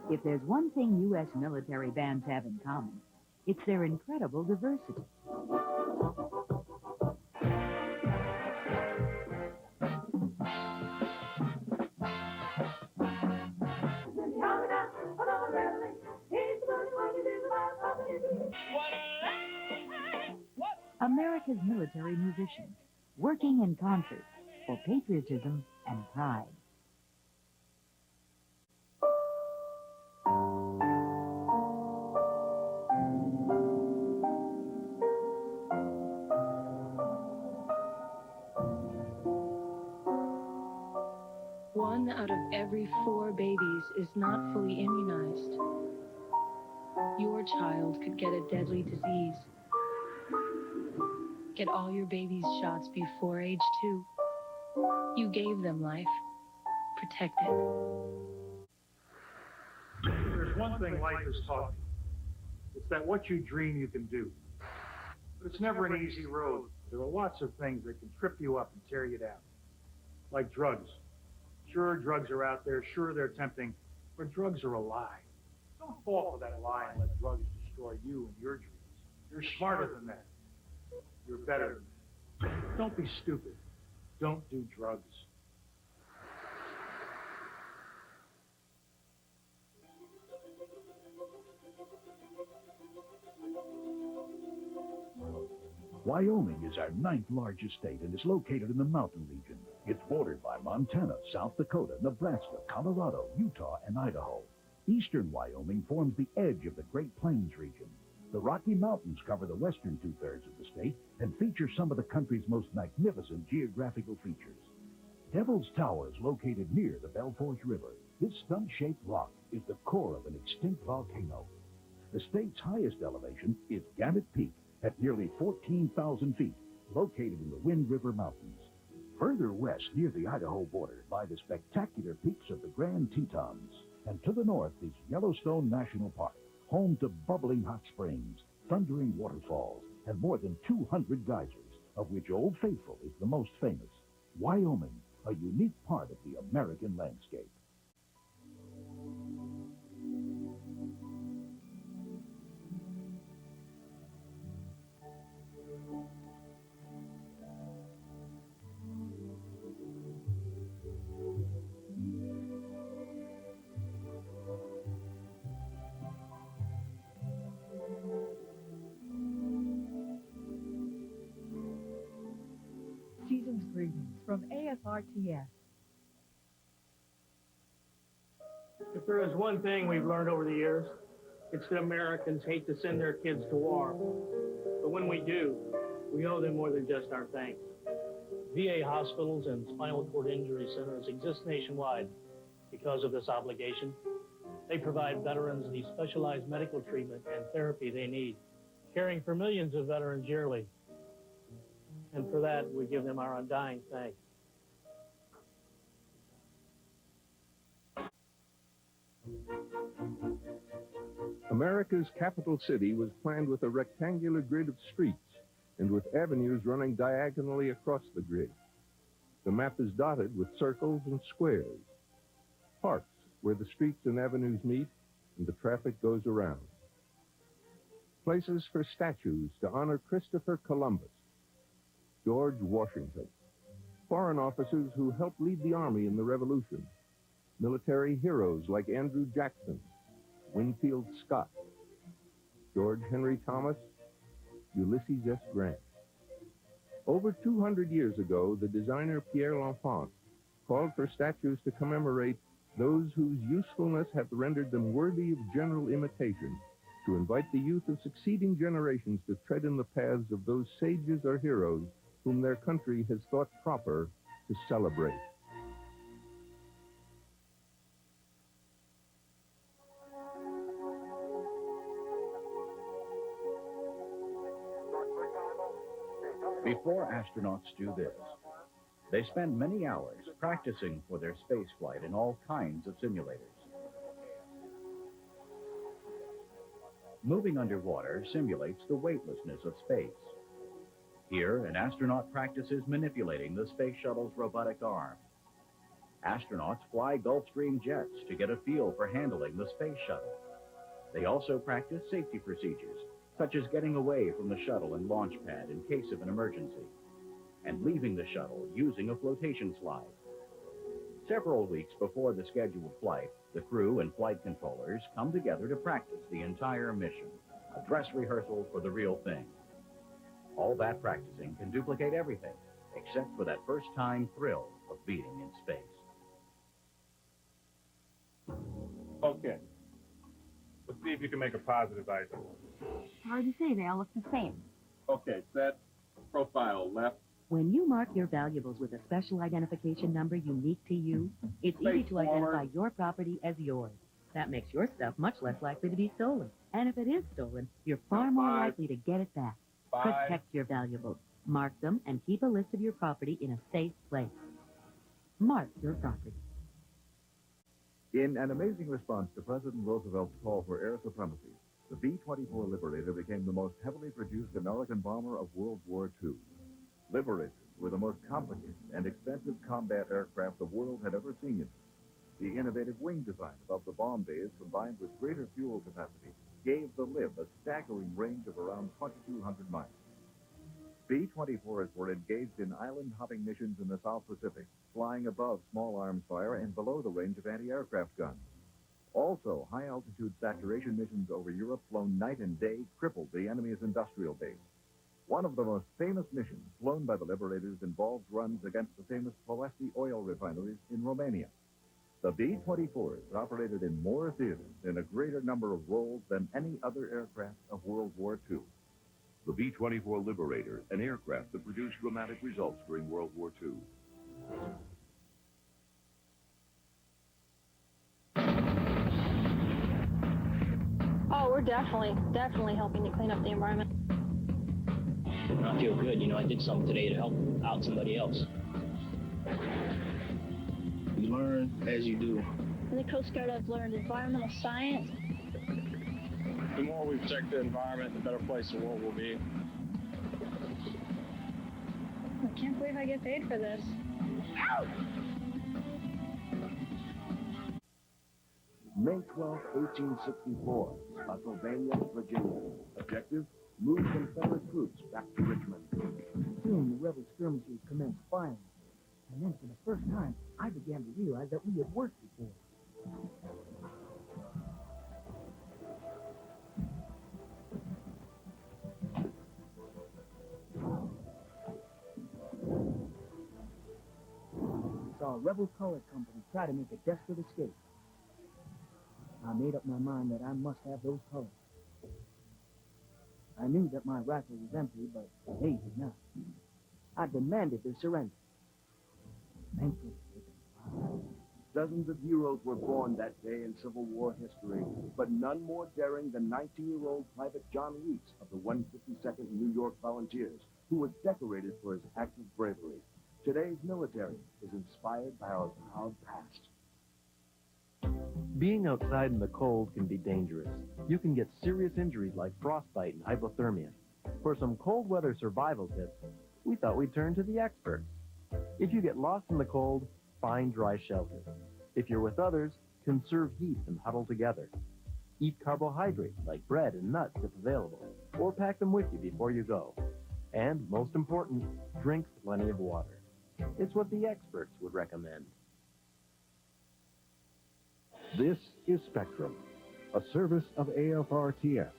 If there's one thing U.S. military bands have in common, it's their incredible diversity. America's military musicians, working in concert for patriotism and pride. One out of every 4 babies is not fully immunized. Your child could get a deadly disease. Get all your baby's shots before age 2. You gave them life. Protect it. There's one thing life has taught me. It's that what you dream you can do. But it's never an easy road. There are lots of things that can trip you up and tear you down. Like drugs. Sure, drugs are out there. Sure, they're tempting. But drugs are a lie. Don't fall for that lie and let drugs destroy you and your dreams. You're smarter than that. You're better than that. Don't be stupid. Don't do drugs. Wyoming is our 9th largest state and is located in the mountain region. It's bordered by Montana, South Dakota, Nebraska, Colorado, Utah, and Idaho. Eastern Wyoming forms the edge of the Great Plains region. The Rocky Mountains cover the western 2/3 of the state and feature some of the country's most magnificent geographical features. Devil's Tower is located near the Belforge River. This stump-shaped rock is the core of an extinct volcano. The state's highest elevation is Gamut Peak at nearly 14,000 feet, located in the Wind River Mountains. Further west near the Idaho border lie the spectacular peaks of the Grand Tetons. And to the north is Yellowstone National Park, home to bubbling hot springs, thundering waterfalls, and more than 200 geysers, of which Old Faithful is the most famous. Wyoming, a unique part of the American landscape. Season's greetings from AFRTS. If there is one thing we've learned over the years, it's that Americans hate to send their kids to war. But when we do, we owe them more than just our thanks. VA hospitals and spinal cord injury centers exist nationwide because of this obligation. They provide veterans the specialized medical treatment and therapy they need, caring for millions of veterans yearly. And for that, we give them our undying thanks. America's capital city was planned with a rectangular grid of streets and with avenues running diagonally across the grid. The map is dotted with circles and squares, parks where the streets and avenues meet and the traffic goes around. Places for statues to honor Christopher Columbus, George Washington, foreign officers who helped lead the Army in the Revolution, military heroes like Andrew Jackson, Winfield Scott, George Henry Thomas, Ulysses S. Grant. Over 200 years ago, the designer Pierre L'Enfant called for statues to commemorate those whose usefulness hath rendered them worthy of general imitation, to invite the youth of succeeding generations to tread in the paths of those sages or heroes whom their country has thought proper to celebrate. Before astronauts do this, they spend many hours practicing for their space flight in all kinds of simulators. Moving underwater simulates the weightlessness of space. Here, an astronaut practices manipulating the space shuttle's robotic arm. Astronauts fly Gulfstream jets to get a feel for handling the space shuttle. They also practice safety procedures, such as getting away from the shuttle and launch pad in case of an emergency, and leaving the shuttle using a flotation slide. Several weeks before the scheduled flight, the crew and flight controllers come together to practice the entire mission, a dress rehearsal for the real thing. All that practicing can duplicate everything, except for that first-time thrill of being in space. Okay. Let's see if you can make a positive item. Hard to say, they all look the same. Okay, set, profile left. When you mark your valuables with a special identification number unique to you, it's easy to identify your property as yours. That makes your stuff much less likely to be stolen. And if it is stolen, you're far more likely to get it back. Protect your valuables. Mark them and keep a list of your property in a safe place. Mark your property. In an amazing response to President Roosevelt's call for air supremacy, the B-24 Liberator became the most heavily produced American bomber of World War II. Liberators were the most complicated and expensive combat aircraft the world had ever seen. The innovative wing design above the bomb bays, combined with greater fuel capacity, gave the LIB a staggering range of around 2,200 miles. B-24s were engaged in island-hopping missions in the South Pacific, flying above small arms fire and below the range of anti-aircraft guns. Also, high-altitude saturation missions over Europe flown night and day crippled the enemy's industrial base. One of the most famous missions flown by the Liberators involved runs against the famous Ploesti oil refineries in Romania. The B-24s operated in more theaters in a greater number of roles than any other aircraft of World War II. The B-24 Liberator, an aircraft that produced dramatic results during World War II. Oh, we're definitely helping to clean up the environment. I feel good, I did something today to help out somebody else. You learn as you do. In the Coast Guard, I've learned environmental science. The more we protect the environment, the better place the world will be. I can't believe I get paid for this. Ow! May 12, 1864, Pennsylvania, Virginia. Objective, move Confederate troops back to Richmond. Soon the rebel skirmishers commenced firing. And then for the first time, I began to realize that we had worked before. I saw a rebel colored company try to make a desperate escape. I made up my mind that I must have those colors. I knew that my rifle was empty, but they did not. I demanded their surrender. Thankfully, they complied. Dozens of heroes were born that day in Civil War history, but none more daring than 19-year-old Private John Weeks of the 152nd New York Volunteers, who was decorated for his act of bravery. Today's military is inspired by our proud past. Being outside in the cold can be dangerous. You can get serious injuries like frostbite and hypothermia. For some cold weather survival tips, we thought we'd turn to the experts. If you get lost in the cold, find dry shelter. If you're with others, conserve heat and huddle together. Eat carbohydrates like bread and nuts if available, or pack them with you before you go. And most important, drink plenty of water. It's what the experts would recommend. This is Spectrum, a service of AFRTS.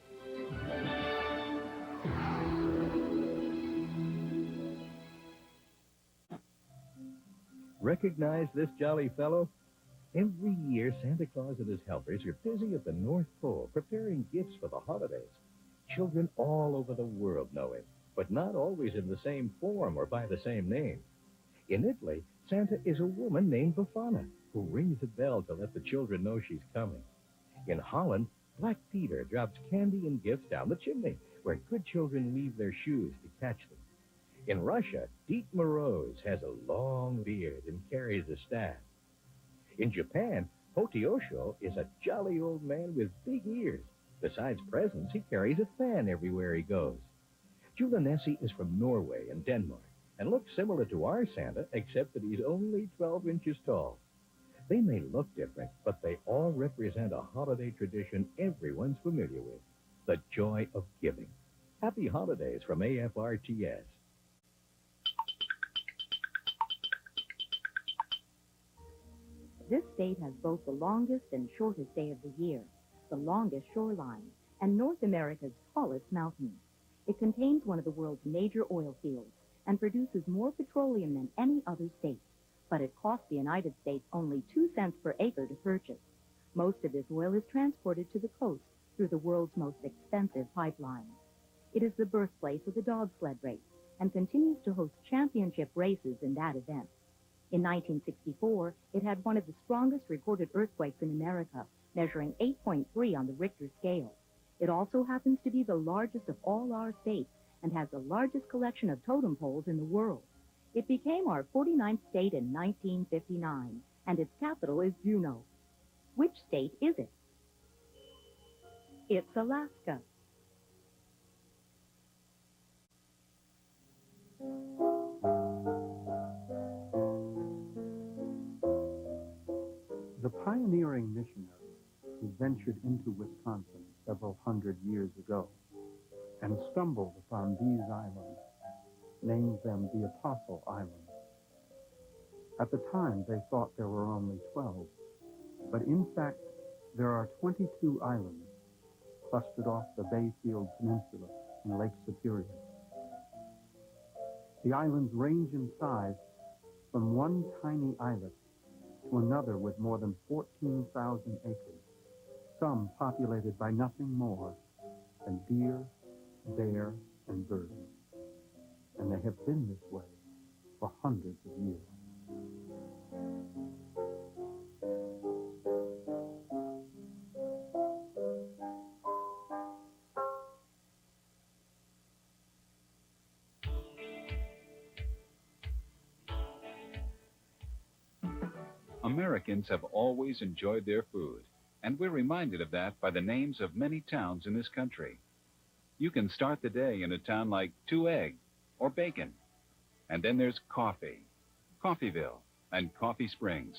Recognize this jolly fellow? Every year, Santa Claus and his helpers are busy at the North Pole preparing gifts for the holidays. Children all over the world know him, but not always in the same form or by the same name. In Italy, Santa is a woman named Befana, who rings a bell to let the children know she's coming. In Holland, Black Peter drops candy and gifts down the chimney, where good children leave their shoes to catch them. In Russia, Diet Moroz has a long beard and carries a staff. In Japan, Hotiosho is a jolly old man with big ears. Besides presents, he carries a fan everywhere he goes. Julenessi is from Norway and Denmark, and looks similar to our Santa, except that he's only 12 inches tall. They may look different, but they all represent a holiday tradition everyone's familiar with, the joy of giving. Happy holidays from AFRTS. This state has both the longest and shortest day of the year, the longest shoreline, and North America's tallest mountains. It contains one of the world's major oil fields and produces more petroleum than any other state. But it costs the United States only 2 cents per acre to purchase. Most of this oil is transported to the coast through the world's most expensive pipeline. It is the birthplace of the dog sled race and continues to host championship races in that event. In 1964, it had one of the strongest recorded earthquakes in America, measuring 8.3 on the Richter scale. It also happens to be the largest of all our states and has the largest collection of totem poles in the world. It became our 49th state in 1959, and its capital is Juneau. Which state is it? It's Alaska. The pioneering missionaries who ventured into Wisconsin several hundred years ago and stumbled upon these islands named them the Apostle Islands. At the time, they thought there were only 12, but in fact, there are 22 islands clustered off the Bayfield Peninsula in Lake Superior. The islands range in size from one tiny islet to another with more than 14,000 acres, some populated by nothing more than deer, bear, and birds. And they have been this way for hundreds of years. Americans have always enjoyed their food, and we're reminded of that by the names of many towns in this country. You can start the day in a town like Two Egg or Bacon. And then there's coffee, Coffeeville, and Coffee Springs.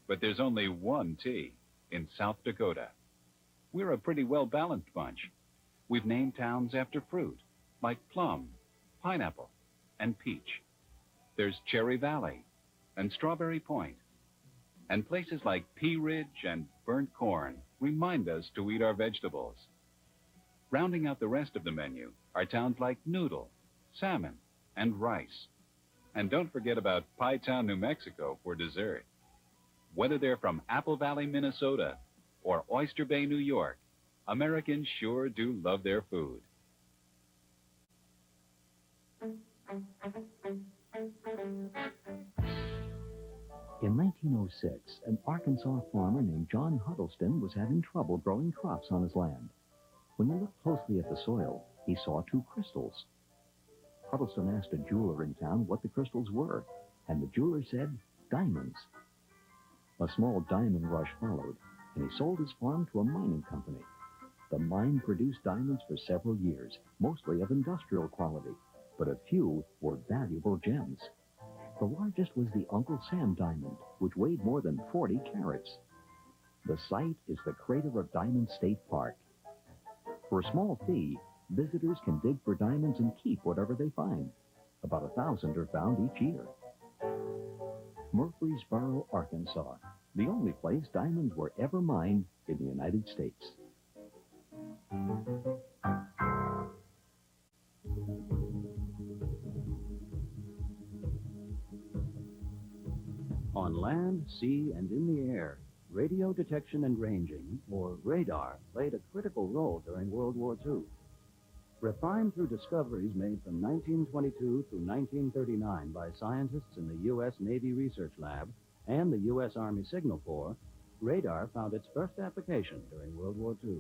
But there's only one T in South Dakota. We're a pretty well-balanced bunch. We've named towns after fruit, like plum, pineapple, and peach. There's Cherry Valley and Strawberry Point. And places like Pea Ridge and Burnt Corn remind us to eat our vegetables. Rounding out the rest of the menu are towns like Noodle, Salmon, and Rice. And don't forget about Pie Town, New Mexico for dessert. Whether they're from Apple Valley, Minnesota, or Oyster Bay, New York, Americans sure do love their food. In 1906, an Arkansas farmer named John Huddleston was having trouble growing crops on his land. When he looked closely at the soil, he saw 2 crystals. Huddleston asked a jeweler in town what the crystals were, and the jeweler said, diamonds. A small diamond rush followed, and he sold his farm to a mining company. The mine produced diamonds for several years, mostly of industrial quality, but a few were valuable gems. The largest was the Uncle Sam diamond, which weighed more than 40 carats. The site is the crater of Diamond State Park. For a small fee, visitors can dig for diamonds and keep whatever they find. About 1,000 are found each year. Murfreesboro, Arkansas, the only place diamonds were ever mined in the United States. On land, sea, and in the air, radio detection and ranging, or radar, played a critical role during World War II. Refined through discoveries made from 1922 through 1939 by scientists in the U.S. Navy Research Lab and the U.S. Army Signal Corps, radar found its first application during World War II.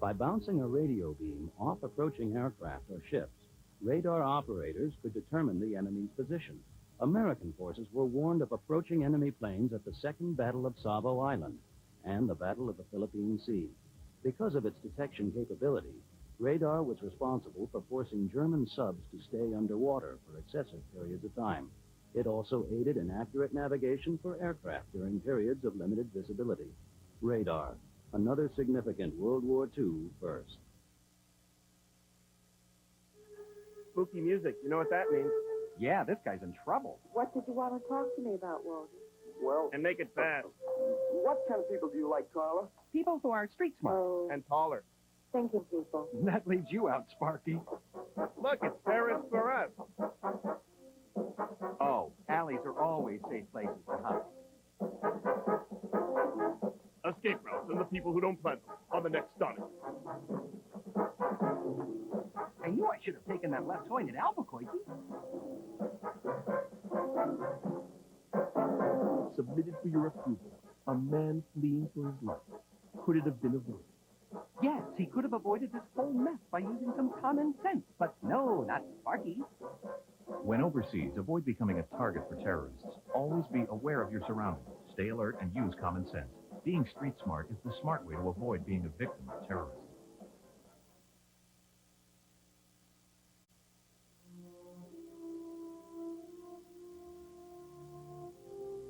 By bouncing a radio beam off approaching aircraft or ships, radar operators could determine the enemy's position. American forces were warned of approaching enemy planes at the Second Battle of Savo Island and the Battle of the Philippine Sea. Because of its detection capability, radar was responsible for forcing German subs to stay underwater for excessive periods of time. It also aided in accurate navigation for aircraft during periods of limited visibility. Radar, another significant World War II first. Spooky music, you know what that means. Yeah, this guy's in trouble. What did you want to talk to me about, Walter? Well, and make it fast. What kind of people do you like, Carla? People who are street smart. Oh, And taller. thinking people. That leaves you out, Sparky. Look, it's Paris for us. Oh, alleys are always safe places to hide. Escape routes and the people who don't plan them on the next stunning. I knew I should have taken that left turn at Albuquerque. Submitted for your approval. A man fleeing for his life. Could it have been avoided? Yes, he could have avoided this whole mess by using some common sense, but no, not Sparky. When overseas, avoid becoming a target for terrorists. Always be aware of your surroundings. Stay alert and use common sense. Being street smart is the smart way to avoid being a victim of terrorism.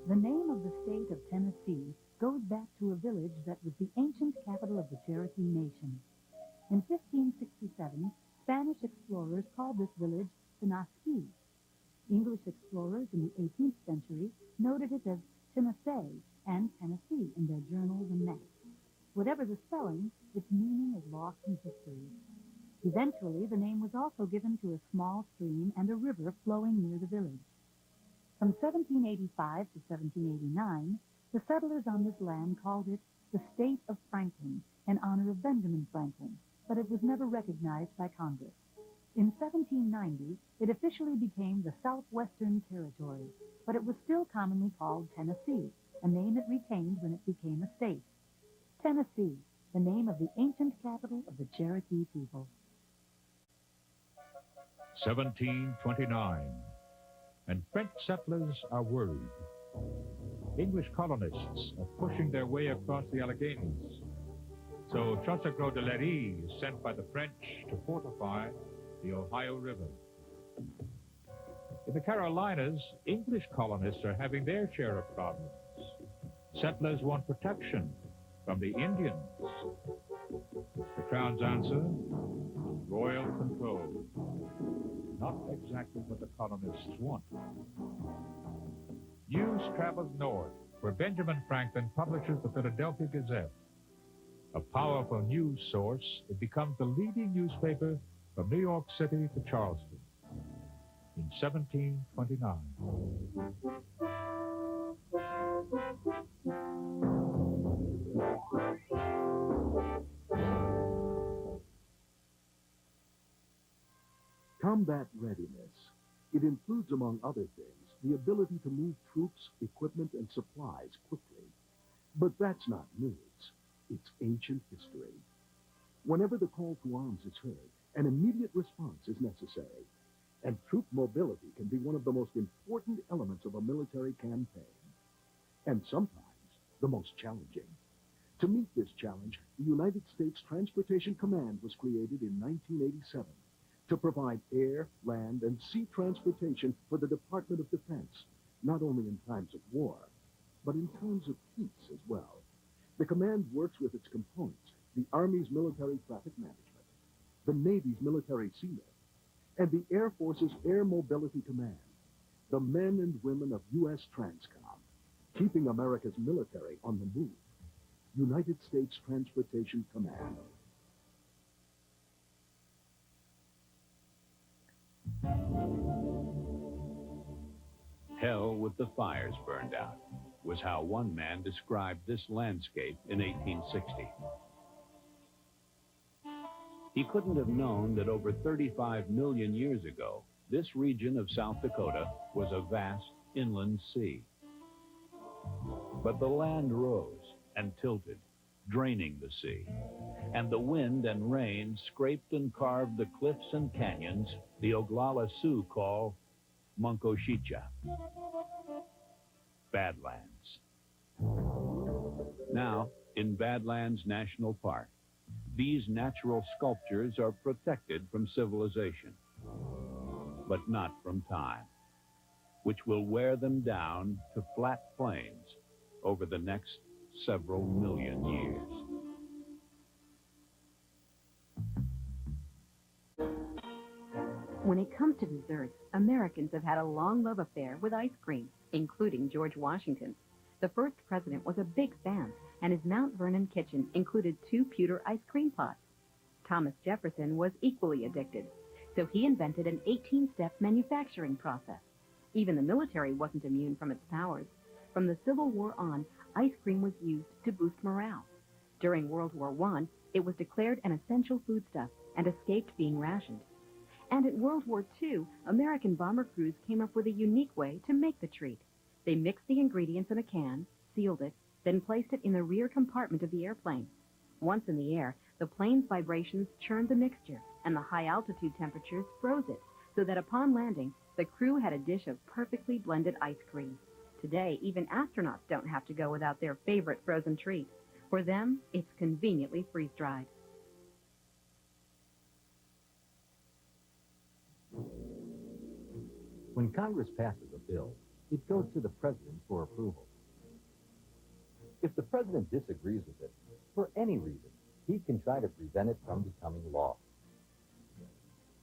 The name of the state of Tennessee goes back to a village that was the ancient capital of the Cherokee Nation. In 1567, Spanish explorers called this village Tennessee. English explorers in the 18th century noted it as Tennessee and Tennessee in their journals and maps. Whatever the spelling, its meaning is lost in history. Eventually, the name was also given to a small stream and a river flowing near the village. From 1785 to 1789, the settlers on this land called it the State of Franklin in honor of Benjamin Franklin, but it was never recognized by Congress. In 1790, it officially became the Southwestern Territory, but it was still commonly called Tennessee, a name it retained when it became a state. Tennessee, the name of the ancient capital of the Cherokee people. 1729, and French settlers are worried. English colonists are pushing their way across the Alleghenies. So Chaussegros de Lery is sent by the French to fortify the Ohio River. In the Carolinas, English colonists are having their share of problems. Settlers want protection from the Indians. The Crown's answer, royal control. Not exactly what the colonists want. News travels north, where Benjamin Franklin publishes the Philadelphia Gazette. A powerful news source, it becomes the leading newspaper from New York City to Charleston in 1729. Combat readiness. It includes, among other things, the ability to move troops, equipment, and supplies quickly. But that's not news. It's ancient history. Whenever the call to arms is heard, an immediate response is necessary. And troop mobility can be one of the most important elements of a military campaign. And sometimes the most challenging. To meet this challenge, the United States Transportation Command was created in 1987 to provide air, land, and sea transportation for the Department of Defense, not only in times of war, but in times of peace as well. The command works with its components, the Army's Military Traffic Management, the Navy's Military SEAL, and the Air Force's Air Mobility Command, the men and women of U.S. Transcom, keeping America's military on the move. United States Transportation Command. Hell with the fires burned out was how one man described this landscape in 1860. He couldn't have known that over 35 million years ago, this region of South Dakota was a vast inland sea. But the land rose and tilted, draining the sea, and the wind and rain scraped and carved the cliffs and canyons the Oglala Sioux call Munkoshicha, Badlands. Now, in Badlands National Park, these natural sculptures are protected from civilization, but not from time. which will wear them down to flat plains over the next several million years. When it comes to desserts, Americans have had a long love affair with ice cream, including George Washington. The first president was a big fan, and his Mount Vernon kitchen included 2 pewter ice cream pots. Thomas Jefferson was equally addicted, so he invented an 18-step manufacturing process. Even the military wasn't immune from its powers. From the Civil War on, ice cream was used to boost morale. During World War I, it was declared an essential foodstuff and escaped being rationed. And in World War II, American bomber crews came up with a unique way to make the treat. They mixed the ingredients in a can, sealed it, then placed it in the rear compartment of the airplane. Once in the air, the plane's vibrations churned the mixture, and the high-altitude temperatures froze it, so that upon landing, the crew had a dish of perfectly blended ice cream. Today, even astronauts don't have to go without their favorite frozen treat. For them, it's conveniently freeze-dried. When Congress passes a bill, it goes to the President for approval. If the President disagrees with it, for any reason, he can try to prevent it from becoming law.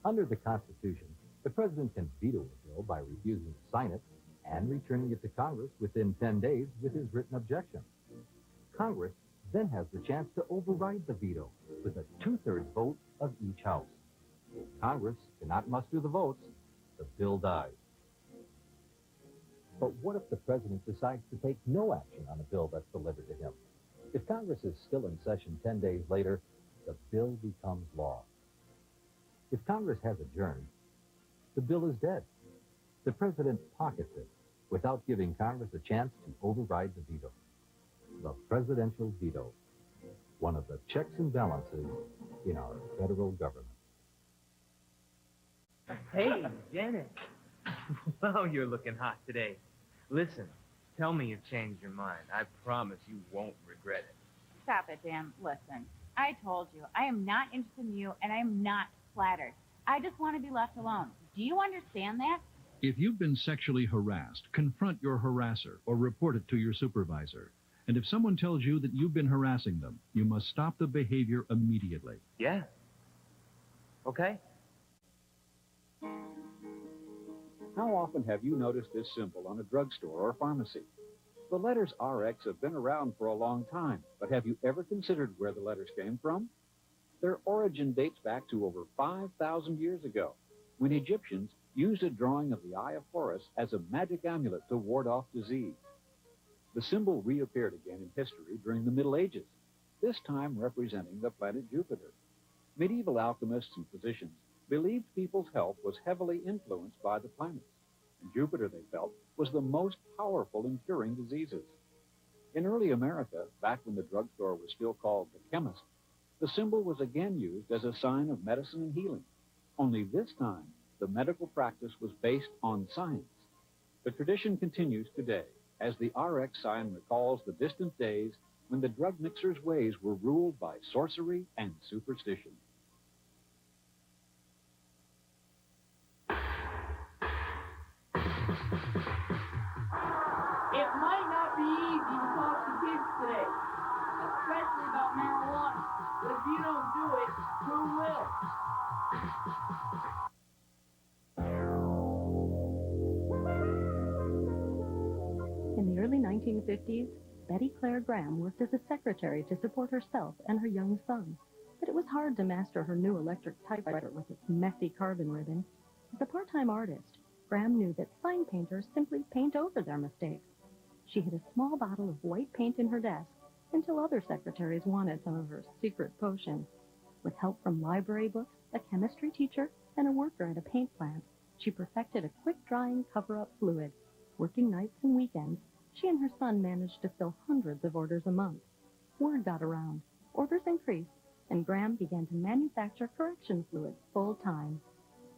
Under the Constitution, the President can veto a bill by refusing to sign it and returning it to Congress within 10 days with his written objection. Congress then has the chance to override the veto with a 2/3 vote of each house. If Congress cannot muster the votes, the bill dies. But what if the President decides to take no action on a bill that's delivered to him? If Congress is still in session 10 days later, the bill becomes law. If Congress has adjourned, the bill is dead. The President pockets it without giving Congress a chance to override the veto. The presidential veto, one of the checks and balances in our federal government. Hey, Janet. Wow, you're looking hot today. Listen, tell me you've changed your mind. I promise you won't regret it. Stop it, Dan. Listen, I told you, I am not interested in you, and I am not flattered. I just want to be left alone. Do you understand that? If you've been sexually harassed, confront your harasser or report it to your supervisor. And if someone tells you that you've been harassing them, you must stop the behavior immediately. Yeah. Okay. How often have you noticed this symbol on a drugstore or pharmacy? The letters RX have been around for a long time, but have you ever considered where the letters came from? Their origin dates back to over 5,000 years ago, when Egyptians used a drawing of the Eye of Horus as a magic amulet to ward off disease. The symbol reappeared again in history during the Middle Ages, this time representing the planet Jupiter. Medieval alchemists and physicians believed people's health was heavily influenced by the planets, and Jupiter, they felt, was the most powerful in curing diseases. In early America, back when the drugstore was still called the chemist, the symbol was again used as a sign of medicine and healing. Only this time, the medical practice was based on science. The tradition continues today, as the RX sign recalls the distant days when the drug mixer's ways were ruled by sorcery and superstition. It might not be easy to talk to kids today, especially about marijuana. But if you don't do it, who will? In the early 1950s, Betty Claire Graham worked as a secretary to support herself and her young son. But it was hard to master her new electric typewriter with its messy carbon ribbon. As a part-time artist, Graham knew that sign painters simply paint over their mistakes. She hid a small bottle of white paint in her desk until other secretaries wanted some of her secret potion. With help from library books, a chemistry teacher, and a worker at a paint plant, she perfected a quick-drying cover-up fluid. Working nights and weekends, she and her son managed to fill hundreds of orders a month. Word got around, orders increased, and Graham began to manufacture correction fluids full-time.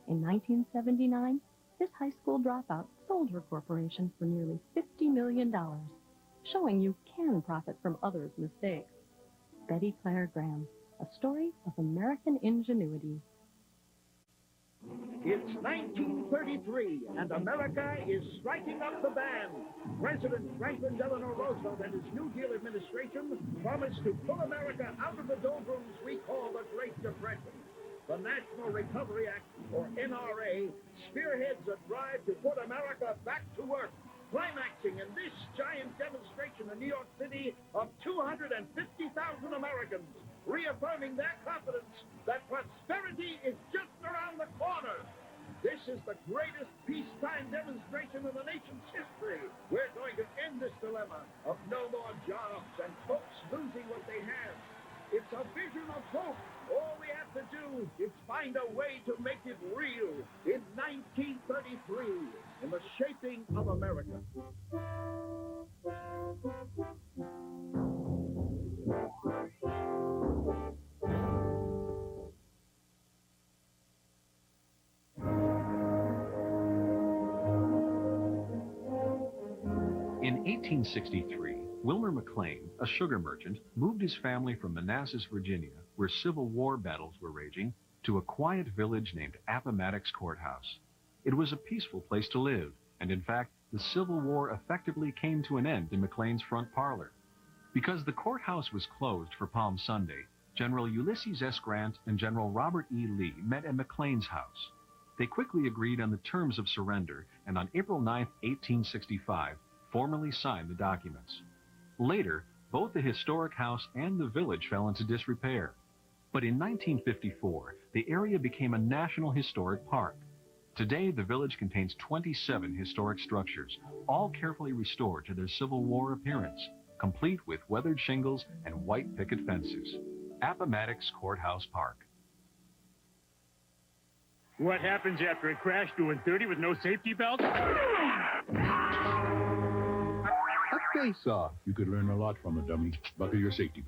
In 1979, this high school dropout sold her corporation for nearly $50 million, showing you can profit from others' mistakes. Betty Claire Graham, a story of American ingenuity. It's 1933, and America is striking up the band. President Franklin Delano Roosevelt and his New Deal administration promised to pull America out of the doldrums we call the Great Depression. The National Recovery Act, or NRA, spearheads a drive to put America back to work, climaxing in this giant demonstration in New York City of 250,000 Americans, reaffirming their confidence that prosperity is just around the corner. This is the greatest peacetime demonstration in the nation's history. We're going to end this dilemma of no more jobs and folks losing what they have. It's a vision of hope. All we have to do is find a way to make it real in 1933, in the shaping of America. In 1863, Wilmer McLean, a sugar merchant, moved his family from Manassas, Virginia, where Civil War battles were raging, to a quiet village named Appomattox Courthouse. It was a peaceful place to live, and in fact, the Civil War effectively came to an end in McLean's front parlor. Because the courthouse was closed for Palm Sunday, General Ulysses S. Grant and General Robert E. Lee met at McLean's house. They quickly agreed on the terms of surrender, and on April 9, 1865, formally signed the documents. Later, both the historic house and the village fell into disrepair. But in 1954, the area became a National Historic Park. Today, the village contains 27 historic structures, all carefully restored to their Civil War appearance, complete with weathered shingles and white picket fences. Appomattox Courthouse Park. What happens after a crash doing 30 with no safety belt? Face-off. You could learn a lot from a dummy. Buckle your safety